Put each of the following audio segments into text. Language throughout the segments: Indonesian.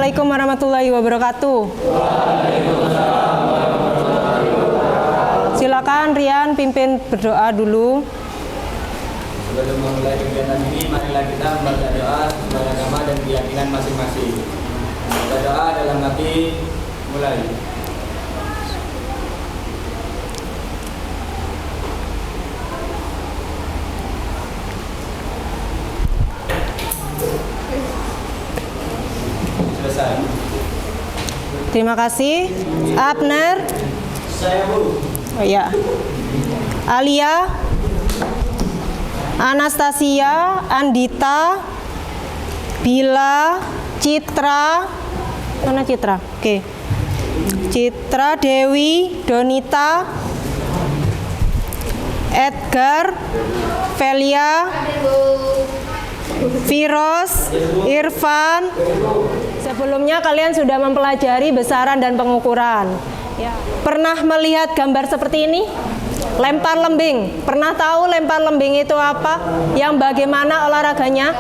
Assalamualaikum warahmatullahi wabarakatuh. Silakan Rian pimpin berdoa dulu. Sebelum memulai kegiatan ini, marilah kita membaca doa sesuai agama dan keyakinan masing-masing. Baca doa dalam hati, mulai. Selesai. Terima kasih. Abner. Saya Bu. Oh ya. Alia. Anastasia, Andita, Bila, Citra. Mana Citra? Oke. Citra, Dewi, Donita, Edgar, Velia, Firos, Irfan. Sebelumnya kalian sudah mempelajari besaran dan pengukuran. Ya. Pernah melihat gambar seperti ini? Lempar lembing. Pernah tahu lempar lembing itu apa? Yang bagaimana olahraganya?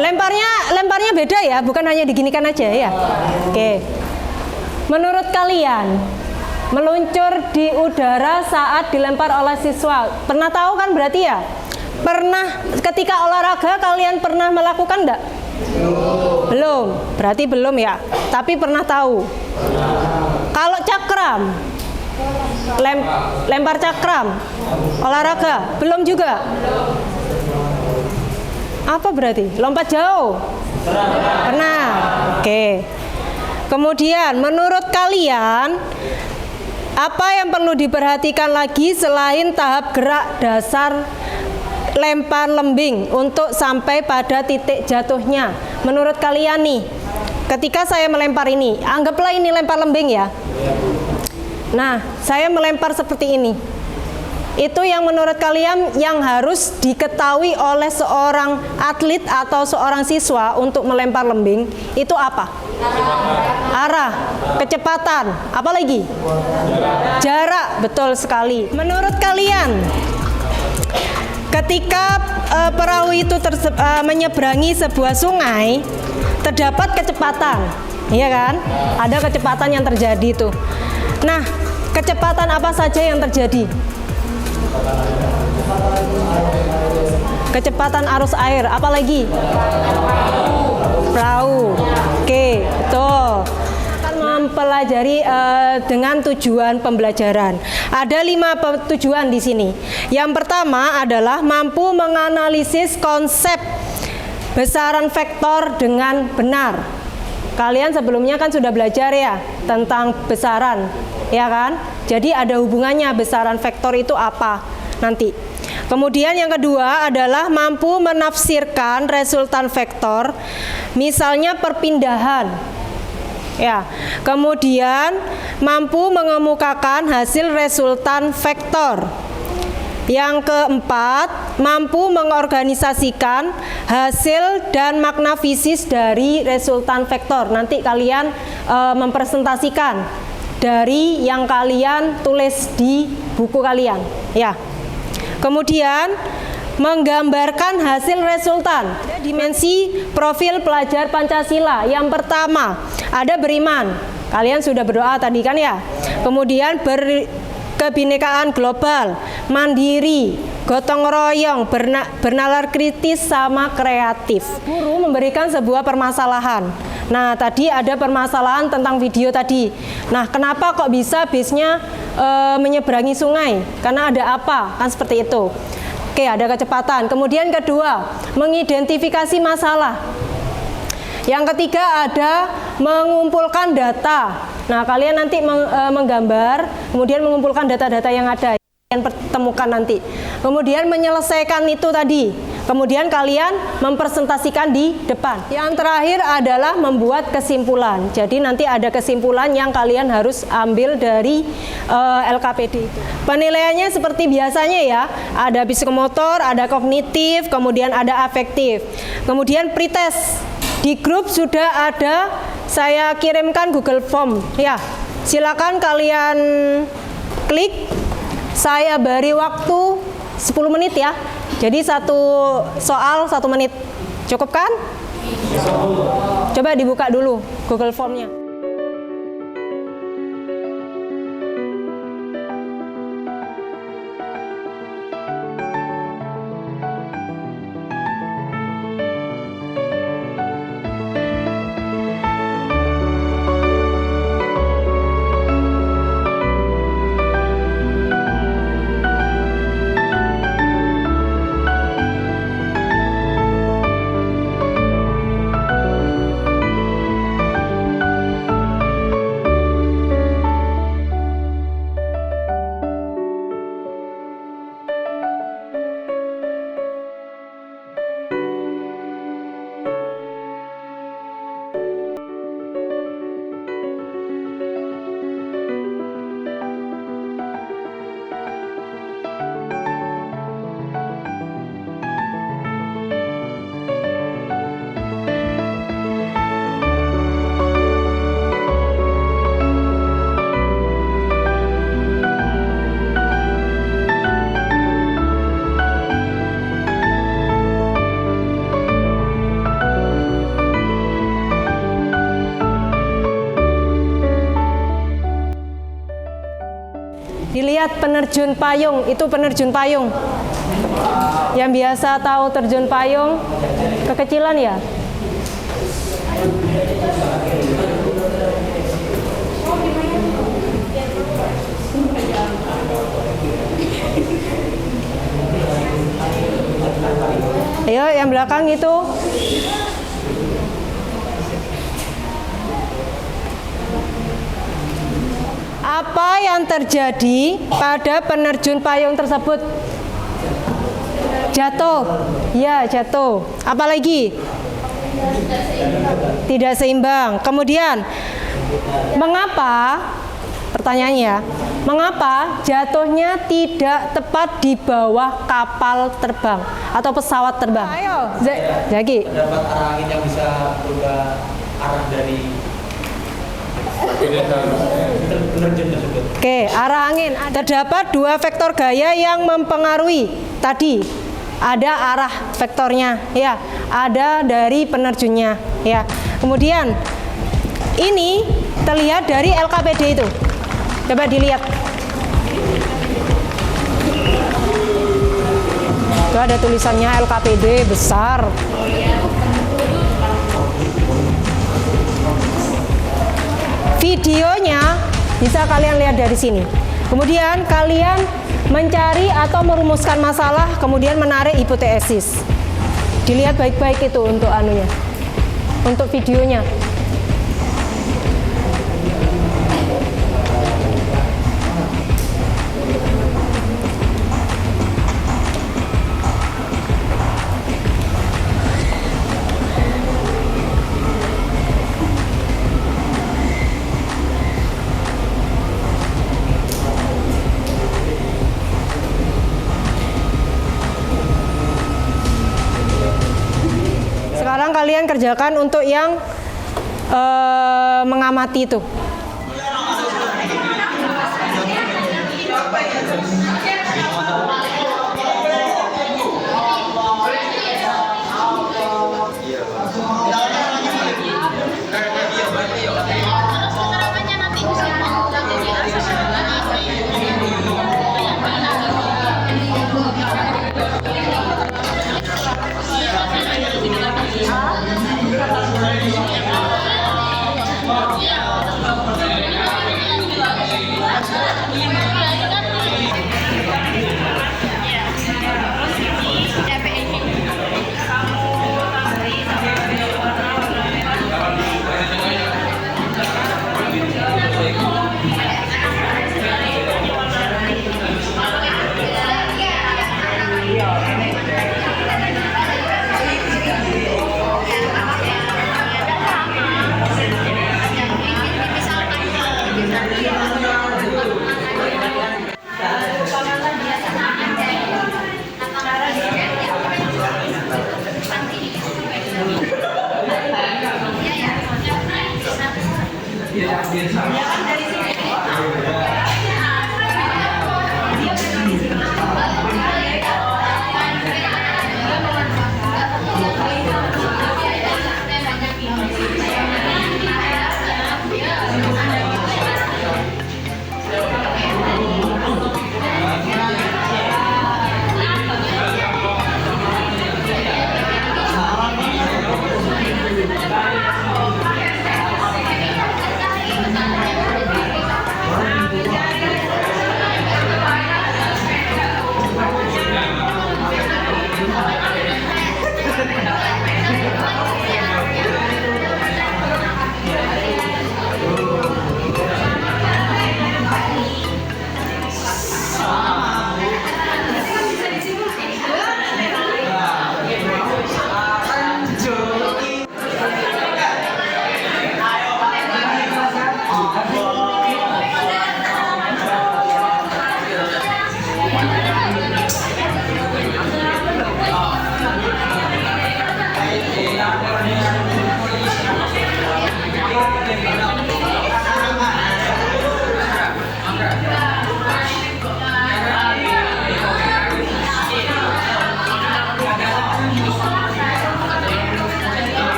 Lemparnya beda ya, bukan hanya diginikan aja ya. Oke. Menurut kalian, meluncur di udara saat dilempar oleh siswa, pernah tahu kan berarti ya? Pernah ketika olahraga kalian pernah melakukan enggak? Belum. Berarti belum ya. Tapi pernah tahu. Kalau cakram, lempar cakram, olahraga, belum juga. Apa berarti? Lompat jauh? Pernah. Oke. Kemudian, menurut kalian, apa yang perlu diperhatikan lagi selain tahap gerak dasar lempar lembing untuk sampai pada titik jatuhnya? Menurut kalian nih, ketika saya melempar ini, anggaplah ini lempar lembing ya. Nah, saya melempar seperti ini. Itu yang menurut kalian yang harus diketahui oleh seorang atlet atau seorang siswa untuk melempar lembing, itu apa? Arah, kecepatan, apa lagi? Jarak, betul sekali. Menurut kalian, ketika perahu itu menyeberangi sebuah sungai, terdapat kecepatan, iya kan? Ada kecepatan yang terjadi tuh. Nah, kecepatan apa saja yang terjadi? Kecepatan arus air, apa lagi? Perahu. Oke, betul. Akan mempelajari dengan tujuan pembelajaran. Ada 5 tujuan di sini. Yang pertama adalah mampu menganalisis konsep besaran vektor dengan benar. Kalian sebelumnya kan sudah belajar ya tentang besaran, ya kan? Jadi ada hubungannya besaran vektor itu apa nanti. Kemudian yang kedua adalah mampu menafsirkan resultan vektor, misalnya perpindahan. Ya. Kemudian mampu mengemukakan hasil resultan vektor. Yang keempat, mampu mengorganisasikan hasil dan makna fisis dari resultan vektor. Nanti kalian mempresentasikan dari yang kalian tulis di buku kalian, ya. Kemudian menggambarkan hasil resultan. Dimensi profil pelajar Pancasila. Yang pertama, ada beriman. Kalian sudah berdoa tadi kan ya. Kemudian kebinekaan global, mandiri, gotong royong, bernalar kritis sama kreatif. Guru memberikan sebuah permasalahan. Nah, tadi ada permasalahan tentang video tadi. Nah, kenapa kok bisa bisnya menyeberangi sungai? Karena ada apa? Kan seperti itu. Oke, ada kecepatan. Kemudian kedua, mengidentifikasi masalah. Yang ketiga ada mengumpulkan data. Nah, kalian nanti menggambar, kemudian mengumpulkan data-data yang ada, kalian pertemukan nanti. Kemudian menyelesaikan itu tadi. Kemudian kalian mempresentasikan di depan. Yang terakhir adalah membuat kesimpulan. Jadi nanti ada kesimpulan yang kalian harus ambil dari LKPD. Penilaiannya seperti biasanya ya. Ada psikomotor, ada kognitif, kemudian ada afektif. Kemudian pretest. Di grup sudah ada, saya kirimkan Google Form. Ya, silakan kalian klik. Saya beri waktu 10 menit ya. Jadi satu soal 1 menit. Cukup kan? Coba dibuka dulu Google Formnya. Dilihat penerjun payung, itu penerjun payung. Yang biasa tahu terjun payung, kekecilan ya? Ayo, yang belakang itu. Apa yang terjadi pada penerjun payung tersebut? Jatuh. Ya, jatuh. Apalagi? Tidak seimbang. Kemudian, mengapa? Pertanyaannya, mengapa jatuhnya tidak tepat di bawah kapal terbang atau pesawat terbang? Ayo, Zaki. Terdapat arah angin yang bisa berubah arah dari penerjun tersebut. Oke, arah angin. Terdapat dua vektor gaya yang mempengaruhi. Tadi ada arah vektornya, ya, ada dari penerjunnya, ya. Kemudian ini terlihat dari LKPD itu. Coba dilihat. Itu ada tulisannya LKPD besar. Videonya bisa kalian lihat dari sini. Kemudian kalian mencari atau merumuskan masalah, kemudian menarik hipotesis. Dilihat baik-baik itu untuk anunya, untuk videonya. Sekarang kalian kerjakan untuk yang mengamati itu.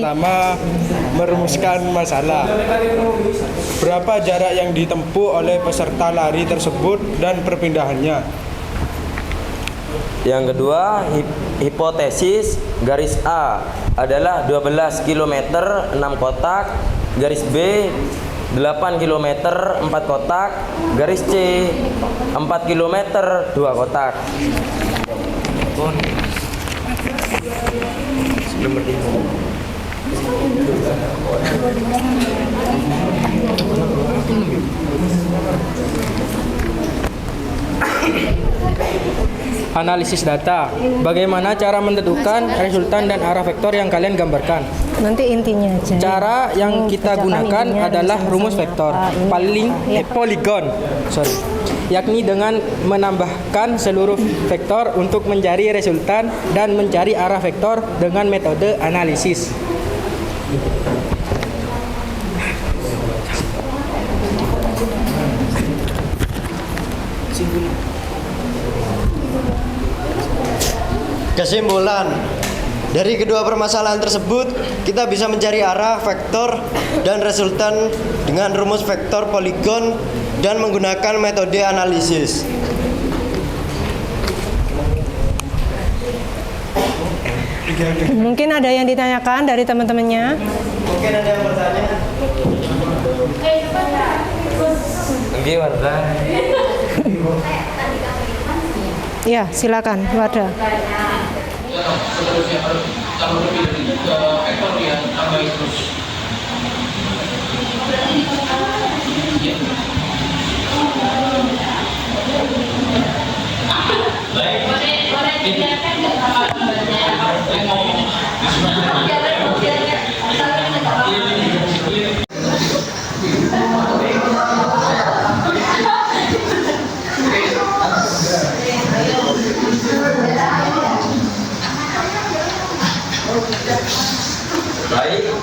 pertama, merumuskan masalah. Berapa jarak yang ditempuh oleh peserta lari tersebut dan perpindahannya? Yang kedua, hipotesis garis A adalah 12 km 6 kotak, garis B 8 km 4 kotak, garis C 4 km 2 kotak. Analisis data. Bagaimana cara menentukan resultan dan arah vektor yang kalian gambarkan? Nanti intinya aja. Cara yang kita gunakan adalah rumus vektor poligon, yakni dengan menambahkan seluruh vektor untuk mencari resultan dan mencari arah vektor dengan metode analisis. Kesimpulan, dari kedua permasalahan tersebut, kita bisa mencari arah, vektor, dan resultan dengan rumus vektor poligon dan menggunakan metode analisis. Mungkin ada yang ditanyakan dari teman-temannya. Mungkin ada yang bertanya? Gimana? Ya, silakan, Wada.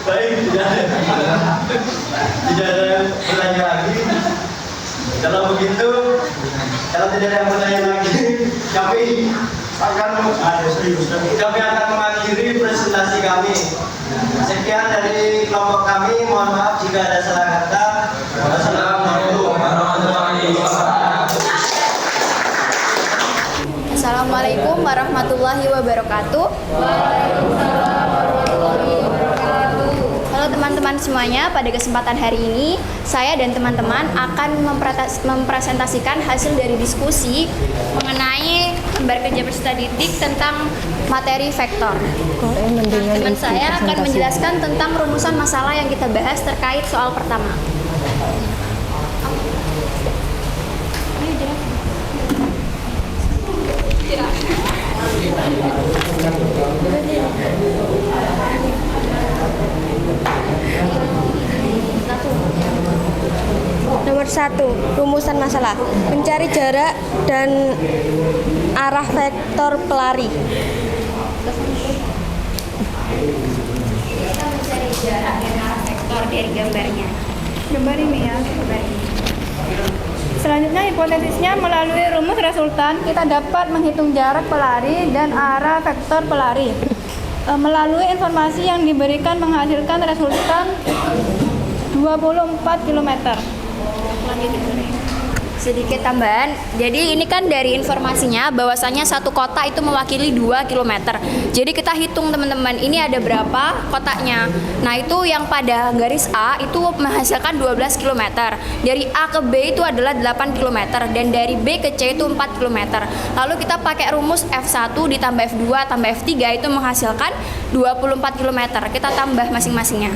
Baik, tidak ada yang bertanya lagi. Kalau begitu, kalau tidak ada yang bertanya lagi, kami akan mengakhiri presentasi kami. Sekian dari kelompok kami. Mohon maaf jika ada salah kata. Wassalamualaikum warahmatullahi wabarakatuh. Assalamualaikum warahmatullahi wabarakatuh. Halo teman-teman semuanya, pada kesempatan hari ini saya dan teman-teman akan mempresentasikan hasil dari diskusi mengenai lembar kerja peserta didik tentang materi vektor. Teman saya akan menjelaskan tentang rumusan masalah yang kita bahas terkait soal pertama. Nomor 1, rumusan masalah. Mencari jarak dan arah vektor pelari. Kita mencari jarak dan arah vektor dari gambarnya. Gambar ini ya. Gambar ini. Selanjutnya hipotesisnya melalui rumus resultan kita dapat menghitung jarak pelari dan arah vektor pelari. Melalui informasi yang diberikan menghasilkan resultan 24 km. Sedikit tambahan, jadi ini kan dari informasinya bahwasanya satu kota itu mewakili 2 km. Jadi kita hitung teman-teman, ini ada berapa kotaknya. Nah itu yang pada garis A itu menghasilkan 12 km. Dari A ke B itu adalah 8 km. Dan dari B ke C itu 4 km. Lalu kita pakai rumus F1 ditambah F2 tambah F3 itu menghasilkan 24 km. Kita tambah masing-masingnya.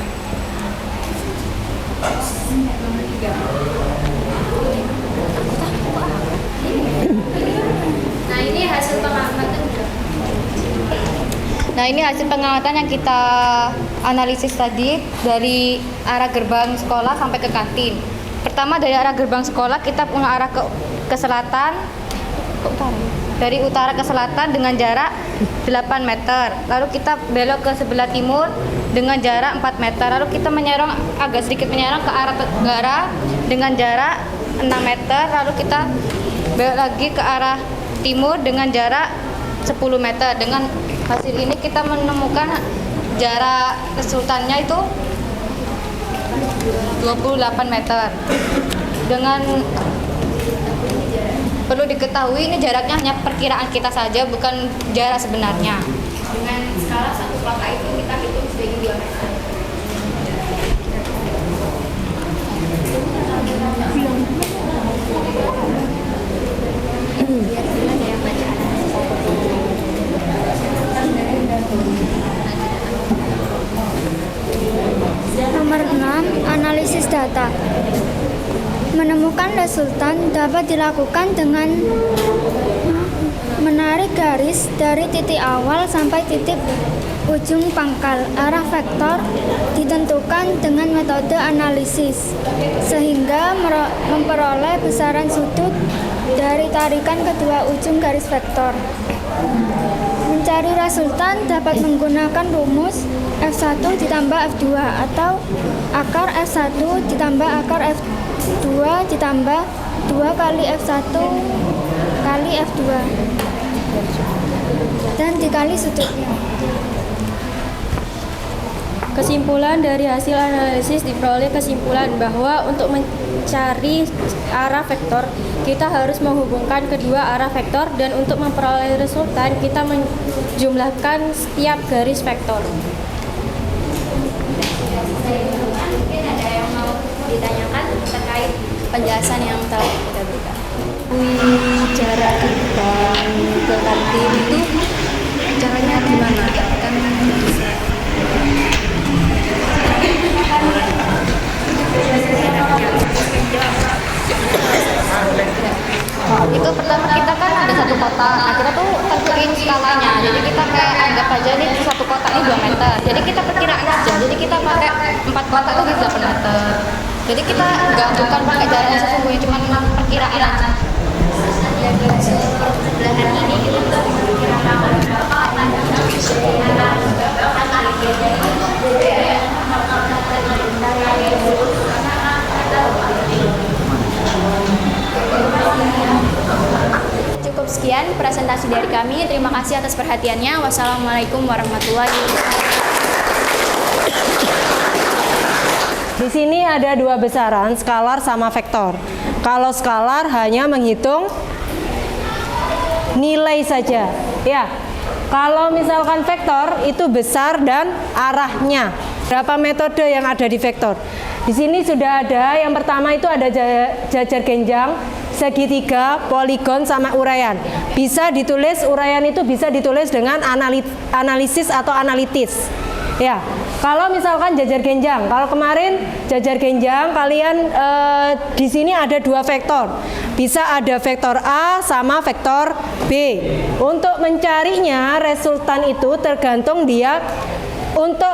Nah ini hasil pengamatan yang kita analisis tadi dari arah gerbang sekolah sampai ke kantin. Pertama dari arah gerbang sekolah kita mengarah ke selatan, dari utara ke selatan dengan jarak 8 meter. Lalu kita belok ke sebelah timur dengan jarak 4 meter. Lalu kita menyerong agak sedikit menyerong ke arah tenggara dengan jarak 6 meter. Lalu kita belok lagi ke arah timur dengan jarak 10 meter. Dengan hasil ini kita menemukan jarak resultannya itu 28 meter. Dengan perlu diketahui ini jaraknya hanya perkiraan kita saja, bukan jarak sebenarnya. Dengan skala 1 kotak itu kita hitung sebagai diameter. Nomor 6, analisis data. Menemukan resultan dapat dilakukan dengan menarik garis dari titik awal sampai titik ujung pangkal. Arah vektor ditentukan dengan metode analisis, sehingga memperoleh besaran sudut dari tarikan kedua ujung garis vektor. Mencari resultan dapat menggunakan rumus F1 ditambah F2 atau akar F1 ditambah akar F2 ditambah 2 kali F1 kali F2 dan dikali sudutnya. Kesimpulan dari hasil analisis diperoleh kesimpulan bahwa untuk mencari arah vektor kita harus menghubungkan kedua arah vektor, dan untuk memperoleh resultan kita menjumlahkan setiap garis vektor. Mungkin ada yang mau ditanyakan terkait penjelasan yang telah kita berikan. Jarak gerbang ke kantin itu caranya gimana? Kan itu pertama kita kan ada 1 kotak, nah kita tuh tentuin skalanya, jadi kita kayak anggap aja nih 1 kotak ini 2 meter, jadi kita perkiraan aja, jadi kita pakai 4 kotak itu 8 meter, jadi kita bukan pakai jaraknya sesungguhnya, cuma perkiraan aja. Belahan ini kita Cukup sekian presentasi dari kami. Terima kasih atas perhatiannya. Wassalamualaikum warahmatullahi wabarakatuh. Di sini ada 2 besaran, skalar sama vektor. Kalau skalar hanya menghitung nilai saja. Ya. Kalau misalkan vektor itu besar dan arahnya. Berapa metode yang ada di vektor? Di sini sudah ada. Yang pertama itu ada jajar genjang, segitiga, poligon, sama uraian. Bisa ditulis, uraian itu bisa ditulis dengan analisis atau analitis. Ya, kalau misalkan jajar genjang, kalau kemarin jajar genjang kalian di sini ada 2 vektor. Bisa ada vektor A sama vektor B. Untuk mencarinya resultan itu tergantung dia. Untuk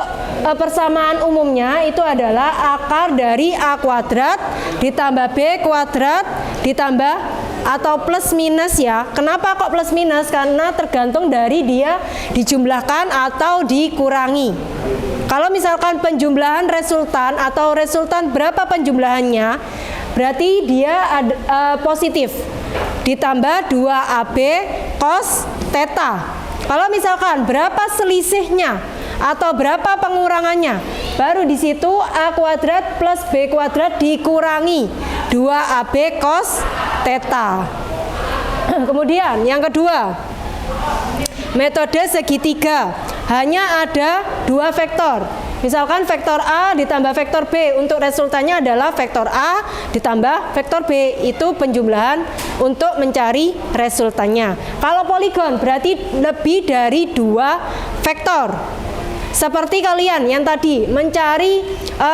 persamaan umumnya itu adalah akar dari A kuadrat ditambah B kuadrat ditambah atau plus minus ya. Kenapa kok plus minus? Karena tergantung dari dia dijumlahkan atau dikurangi. Kalau misalkan penjumlahan resultan atau resultan berapa penjumlahannya, berarti dia positif ditambah 2AB cos theta. Kalau misalkan berapa selisihnya atau berapa pengurangannya, baru di situ A kuadrat plus B kuadrat dikurangi 2AB cos theta. Kemudian yang kedua, metode segitiga, hanya ada 2 vektor. Misalkan vektor A ditambah vektor B, untuk resultannya adalah vektor A ditambah vektor B, itu penjumlahan untuk mencari resultannya. Kalau poligon berarti lebih dari 2 vektor. Seperti kalian yang tadi mencari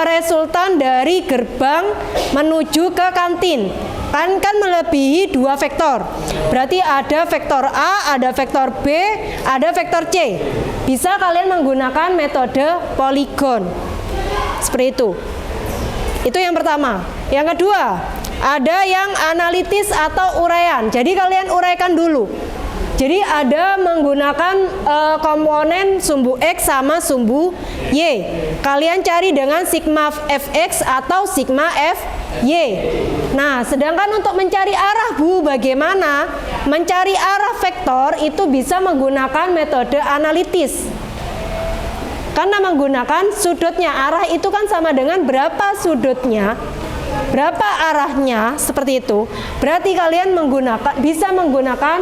resultan dari gerbang menuju ke kantin, kan melebihi 2 vektor. Berarti ada vektor A, ada vektor B, ada vektor C. Bisa kalian menggunakan metode poligon. Seperti itu. Itu yang pertama. Yang kedua, ada yang analitis atau uraian. Jadi kalian uraikan dulu. Jadi ada menggunakan komponen sumbu X sama sumbu Y. Kalian cari dengan sigma Fx atau sigma Fy. Nah, sedangkan untuk mencari arah bagaimana? Mencari arah vektor itu bisa menggunakan metode analitis. Karena menggunakan sudutnya, arah itu kan sama dengan berapa sudutnya, berapa arahnya, seperti itu. Berarti kalian bisa menggunakan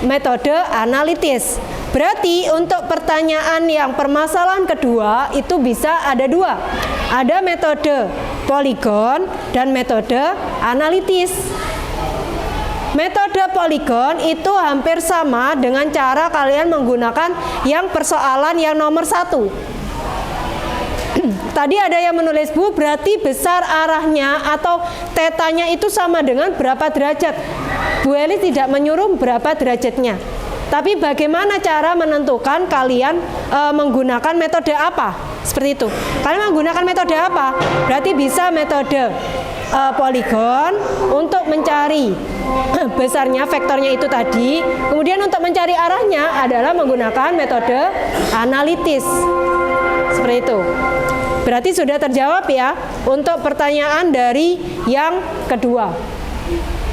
metode analitis. Berarti untuk pertanyaan yang permasalahan kedua itu bisa ada dua. Ada metode poligon dan metode analitis. Metode poligon itu hampir sama dengan cara kalian menggunakan yang persoalan yang nomor 1. Tadi ada yang menulis, Bu, berarti besar arahnya atau tetanya itu sama dengan berapa derajat? Bu Eli tidak menyuruh berapa derajatnya. Tapi bagaimana cara menentukan kalian menggunakan metode apa? Seperti itu. Kalian menggunakan metode apa? Berarti bisa metode poligon untuk mencari besarnya vektornya itu tadi. Kemudian untuk mencari arahnya adalah menggunakan metode analitis. Seperti itu. Berarti sudah terjawab ya untuk pertanyaan dari yang kedua.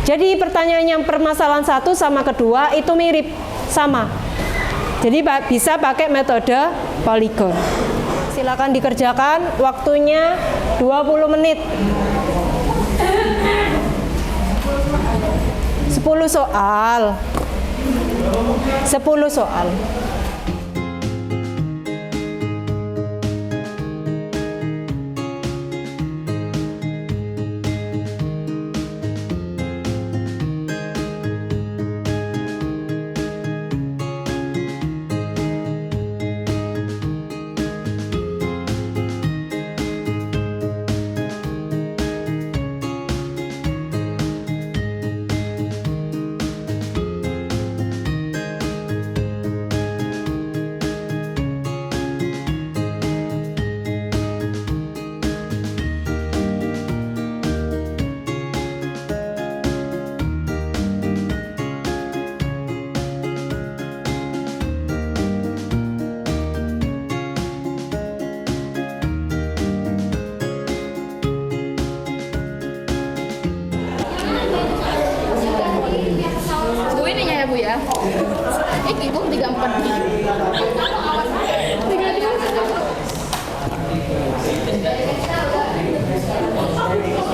Jadi pertanyaan yang permasalahan 1 sama kedua itu mirip, sama. Jadi bisa pakai metode poligon. Silakan dikerjakan, waktunya 20 menit. 10 soal. 10 soal.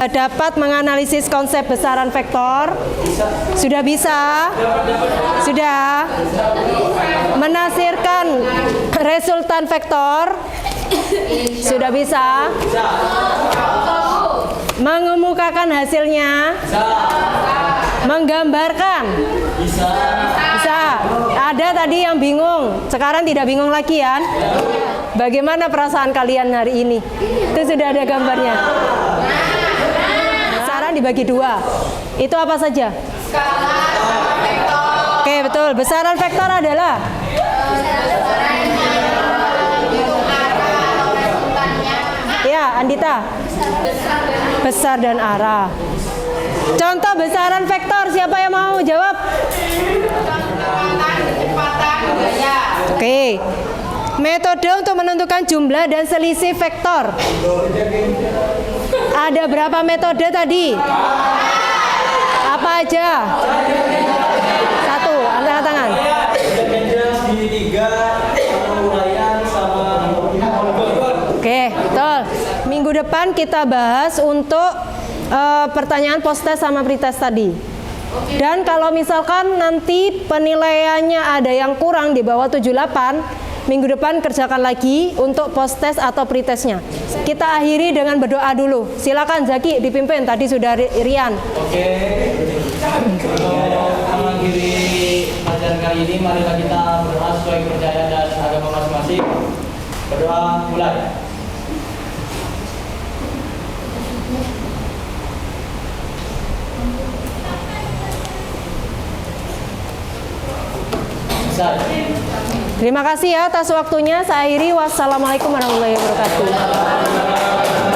Dapat menganalisis konsep besaran vektor? Sudah bisa? Sudah? Menafsirkan resultan vektor? Sudah bisa? Mengemukakan hasilnya? Menggambarkan? Bisa. Ada tadi yang bingung, sekarang tidak bingung lagi ya? Bagaimana perasaan kalian hari ini? Itu sudah ada gambarnya. Dibagi dua. Itu apa saja? Skala vektor. Oke, betul. Besaran vektor adalah ya, Andita. Besar dan arah. Contoh besaran vektor, siapa yang mau jawab? Oke. Metode untuk menentukan jumlah dan selisih vektor. Ada berapa metode tadi? Apa aja? 1, angkat tangan. Oke, betul. Minggu depan kita bahas untuk pertanyaan post-test sama pretest tadi. Dan kalau misalkan nanti penilaiannya ada yang kurang di bawah 78, minggu depan kerjakan lagi untuk post-test atau pretestnya. Kita akhiri dengan berdoa dulu. Silakan Zaki dipimpin, tadi sudah Rian. Oke. Untuk mengakhiri pelajaran kali ini, marilah kita berdoa sesuai kepercayaan dan agama masing-masing. Berdoa mulai. Terima kasih ya atas waktunya. Saya akhiri. Wassalamualaikum warahmatullahi wabarakatuh.